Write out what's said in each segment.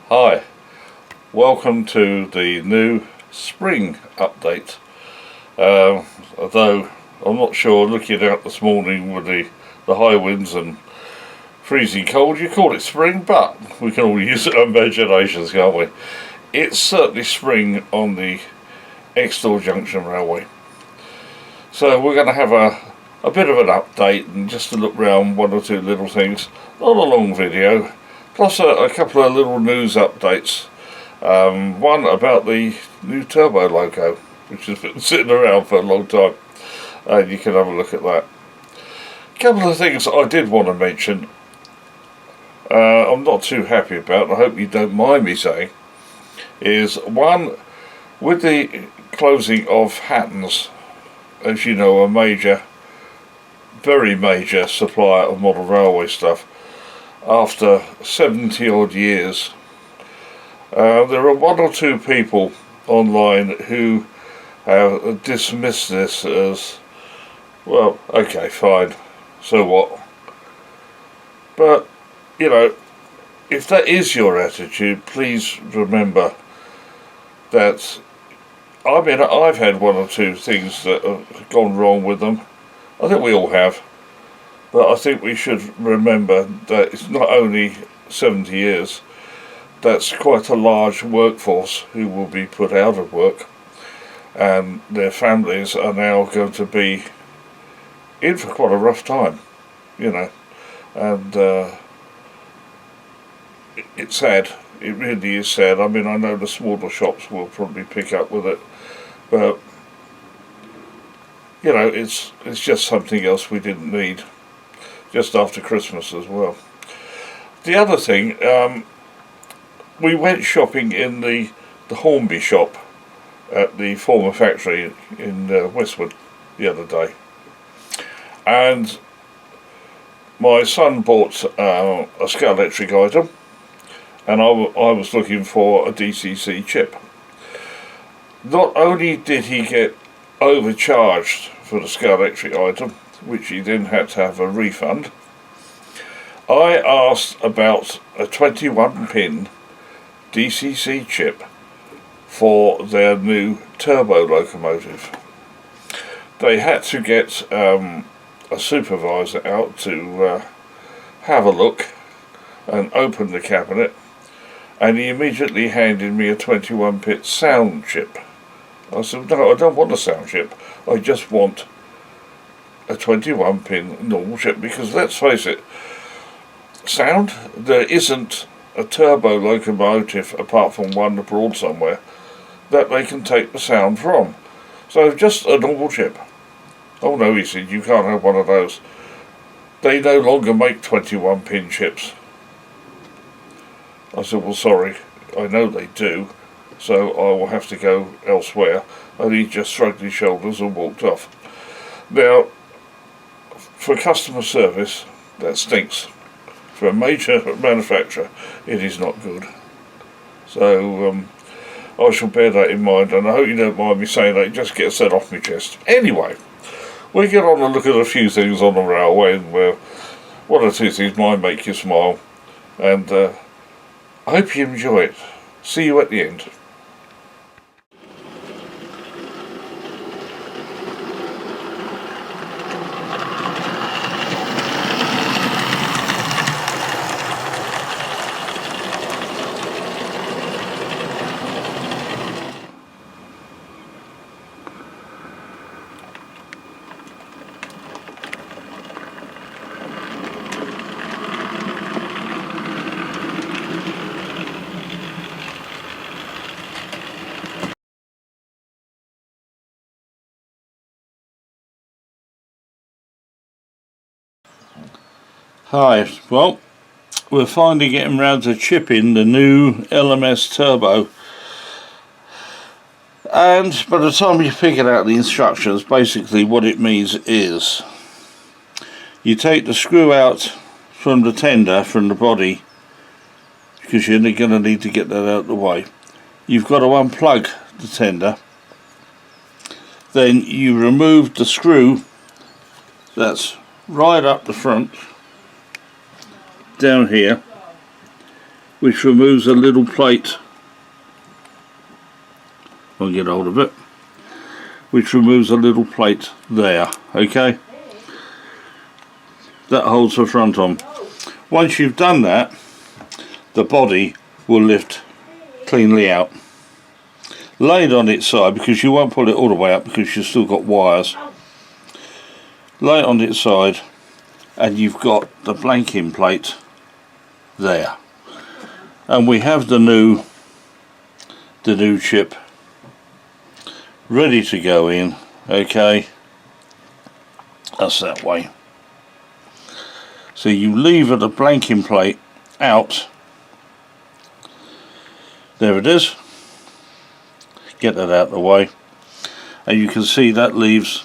Hi, welcome to the new spring update. Although I'm not sure, looking out this morning with the high winds and freezing cold, you call it spring, but we can all use our imaginations, can't we? It's certainly spring on the Extor Junction railway. So we're going to have a bit of an update and just to look round one or two little things. Not a long video, plus a couple of little news updates. One about the new turbo loco, which has been sitting around for a long time, and you can have a look at that. A couple of things I did want to mention, I'm not too happy about, I hope you don't mind me saying, is one, with the closing of Hatton's, as you know, a very major supplier of model railway stuff, after 70 odd years, there are one or two people online who have dismissed this as, well, okay, fine, so what? But, you know, if that is your attitude, please remember that, I mean, I've had one or two things that have gone wrong with them. I think we all have. But I think we should remember that it's not only 70 years, that's quite a large workforce who will be put out of work. And their families are now going to be in for quite a rough time, you know. And it's sad. It really is sad. I mean, I know the smaller shops will probably pick up with it. But, you know, it's just something else we didn't need, just after Christmas as well. The other thing, we went shopping in the Hornby shop at the former factory in Westwood the other day. And my son bought a Scalextric item, and I was looking for a DCC chip. Not only did he get overcharged for the Scalextric item, which he then had to have a refund, I asked about a 21-pin DCC chip for their new turbo locomotive. They had to get a supervisor out to have a look and open the cabinet, and he immediately handed me a 21-pin sound chip. I said, no, I don't want a sound chip, I just want a 21-pin normal chip, because let's face it, sound, there isn't a turbo locomotive apart from one abroad somewhere that they can take the sound from. So just a normal chip. Oh no, he said, you can't have one of those. They no longer make 21-pin chips. I said, well, sorry, I know they do, so I will have to go elsewhere. And he just shrugged his shoulders and walked off. Now, for customer service, that stinks. For a major manufacturer, it is not good. So, I shall bear that in mind, and I hope you don't mind me saying that, it just gets that off my chest. Anyway, we get on and look at a few things on the railway, and one or two things might make you smile, and I hope you enjoy it. See you at the end. Hi, well, we're finally getting round to chipping the new LMS Turbo, and by the time you figure out the instructions, basically what it means is you take the screw out from the tender, from the body, because you're going to need to get that out of the way. You've got to unplug the tender, then you remove the screw that's right up the front, down here, which removes a little plate. I'll get hold of it. Which removes a little plate there, okay? That holds the front on. Once you've done that, the body will lift cleanly out. Lay it on its side, because you won't pull it all the way up because you've still got wires. Lay it on its side and you've got the blanking plate there. And we have the new chip ready to go in, okay? That's that way. So you lever the blanking plate out. There it is. Get that out of the way. And you can see that leaves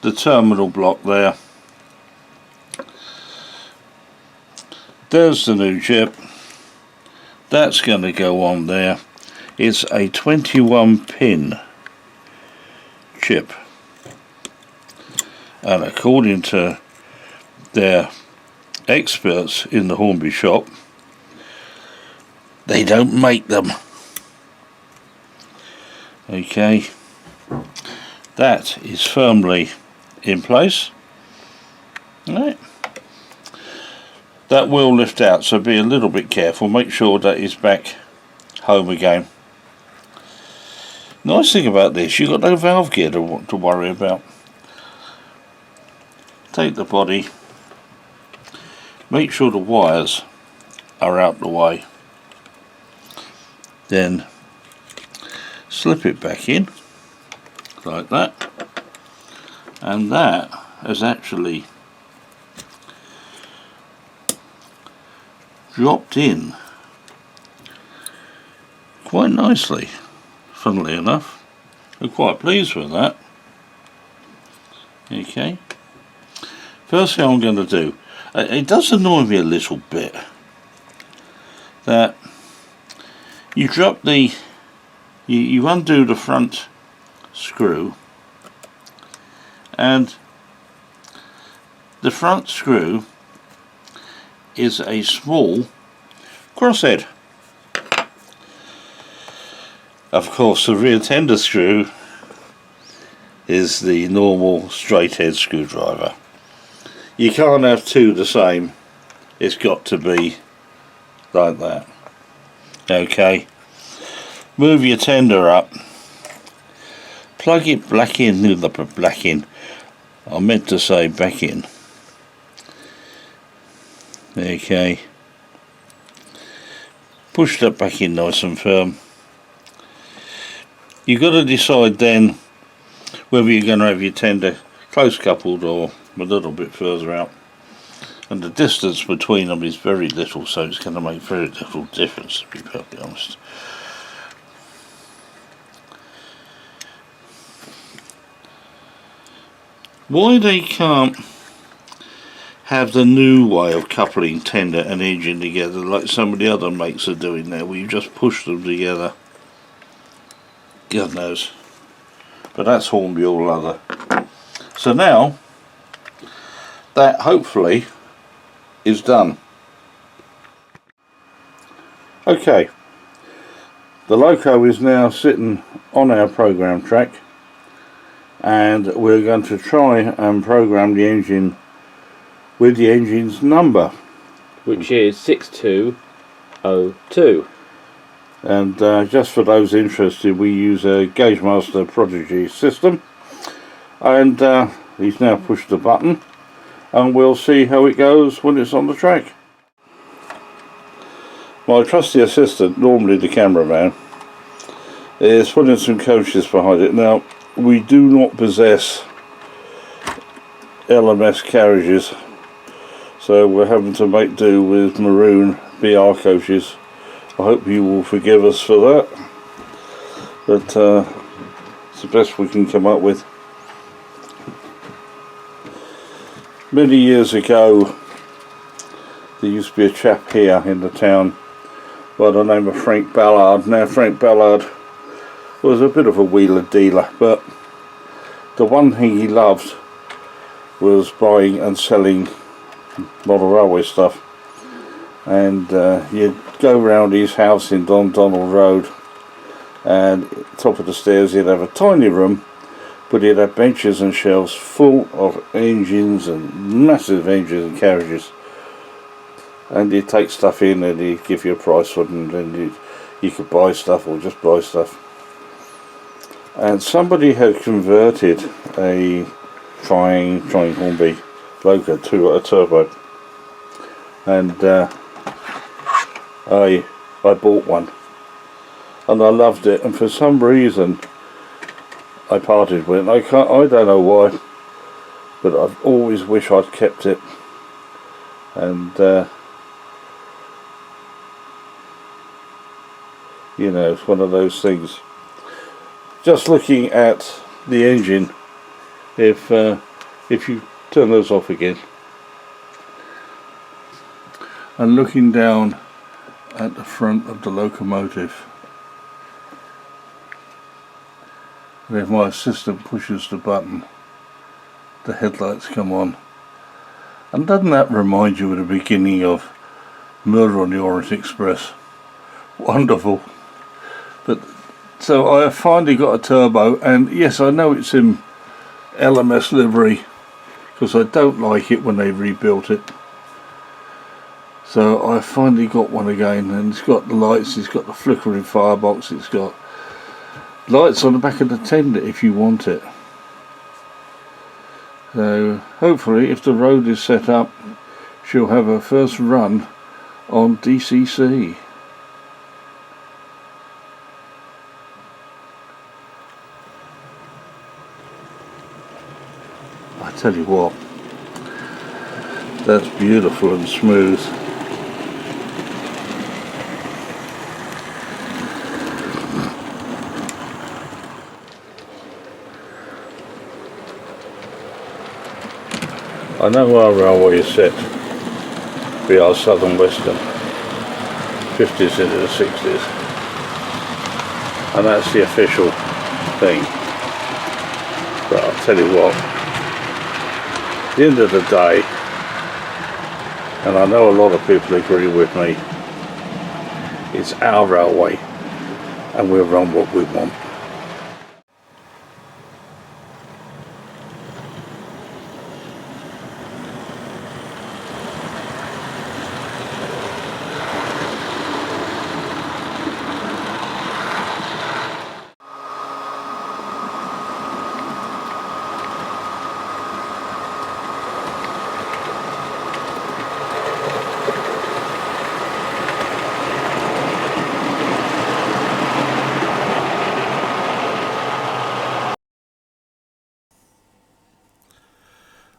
the terminal block there. There's the new chip. That's going to go on there. It's a 21 pin chip. And according to their experts in the Hornby shop, they don't make them. Okay, that is firmly in place. Right. That will lift out, so be a little bit careful. Make sure that is back home again. Nice thing about this, you've got no valve gear to worry about. Take the body, make sure the wires are out the way, then slip it back in like that, and that has actually dropped in quite nicely, funnily enough. I'm quite pleased with that. Okay, first thing I'm going to do, it does annoy me a little bit that you drop the you undo the front screw, and the front screw is a small crosshead. Of course, the rear tender screw is the normal straight head screwdriver. You can't have two the same. It's got to be like that. Okay. Move your tender up. Plug it back in. I meant to say back in. Okay. Push that back in nice and firm. You've got to decide then whether you're going to have your tender close coupled or a little bit further out. And the distance between them is very little, so it's going to make very little difference, to be perfectly honest. Why they can't have the new way of coupling tender and engine together like some of the other makes are doing now, where you just push them together, God knows. But that's Hornby all other. So now that hopefully is done. Okay, the loco is now sitting on our program track, and we're going to try and program the engine with the engine's number, which is 6202. And just for those interested, we use a Gaugemaster Prodigy system, and he's now pushed the button, and we'll see how it goes when it's on the track. My trusty assistant, normally the cameraman, is putting some coaches behind it. Now, we do not possess LMS carriages, so we're having to make do with maroon BR coaches. I hope you will forgive us for that, but it's the best we can come up with. Many years ago, there used to be a chap here in the town by the name of Frank Ballard. Now, Frank Ballard was a bit of a wheeler dealer, but the one thing he loved was buying and selling model railway stuff, and you'd go round his house in Donald Road, and top of the stairs he'd have a tiny room, but he'd have benches and shelves full of engines, and massive engines and carriages, and he'd take stuff in and he'd give you a price for it, and then you could buy stuff or just buy stuff. And somebody had converted a Triang Hornby Loco to a turbo, and I bought one, and I loved it, and for some reason I parted with it. I don't know why, but I've always wished I'd kept it, and you know, it's one of those things. Just looking at the engine, if you turn those off again, and looking down at the front of the locomotive, and if my assistant pushes the button, the headlights come on. And doesn't that remind you of the beginning of Murder on the Orient Express? Wonderful. But so I have finally got a turbo, and yes, I know it's in LMS livery, because I don't like it when they rebuilt it. So I finally got one again, and it's got the lights, it's got the flickering firebox, it's got lights on the back of the tender if you want it. So hopefully, if the road is set up, she'll have her first run on DCC. I tell you what, that's beautiful and smooth. I know our railway is set to be our Southern Western, 50s into the 60s, and that's the official thing. But I'll tell you what, at the end of the day, and I know a lot of people agree with me, it's our railway and we'll run what we want.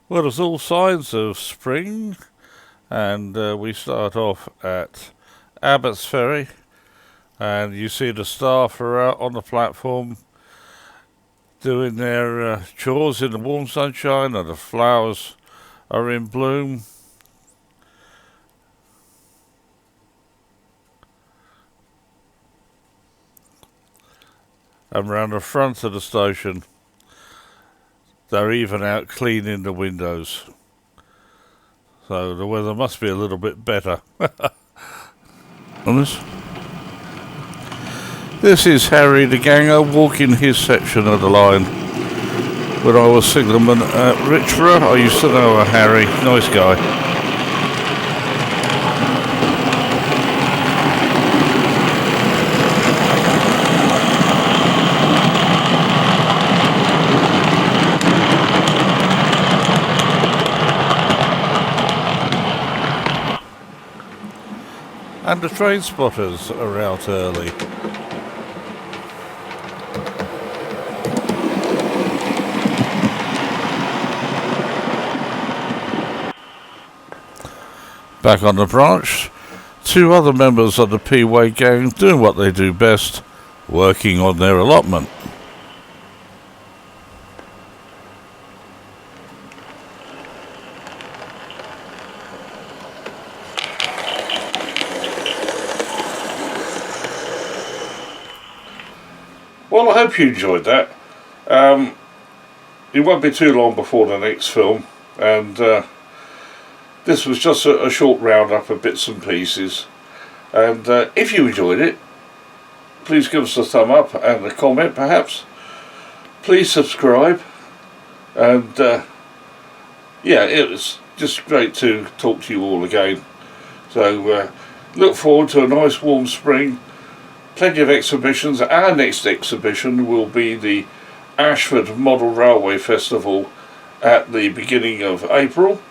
Well, there's all signs of spring, and we start off at Abbots Ferry, and you see the staff are out on the platform doing their chores in the warm sunshine, and the flowers are in bloom. And round the front of the station, they're even out cleaning the windows. So the weather must be a little bit better. This is Harry the Ganger walking his section of the line. When I was signalman at Richborough, I used to know Harry, nice guy. And the train spotters are out early. Back on the branch, two other members of the P-Way gang doing what they do best, working on their allotment. Well, I hope you enjoyed that. It won't be too long before the next film, and this was just a short roundup of bits and pieces. And if you enjoyed it, please give us a thumb up and a comment perhaps. Please subscribe. And yeah, it was just great to talk to you all again. So look forward to a nice warm spring. Plenty of exhibitions. Our next exhibition will be the Ashford Model Railway Festival at the beginning of April.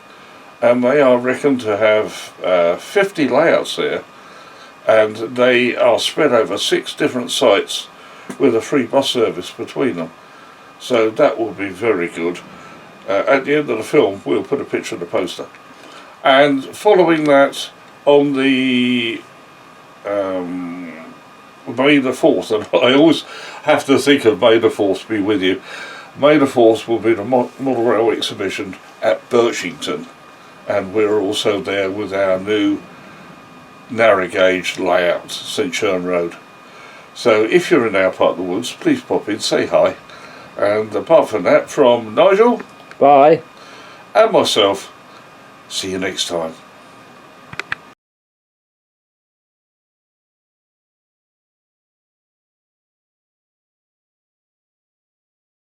And they are reckoned to have 50 layouts there. And they are spread over 6 different sites with a free bus service between them. So that will be very good. At the end of the film, we'll put a picture of the poster. And following that, on the May the 4th, and I always have to think of May the 4th be with you. May the 4th will be the Model Railway exhibition at Birchington. And we're also there with our new narrow gauge layout, St Churn Road. So if you're in our part of the woods, please pop in, say hi. And apart from that, from Nigel, Bye. and myself, see you next time.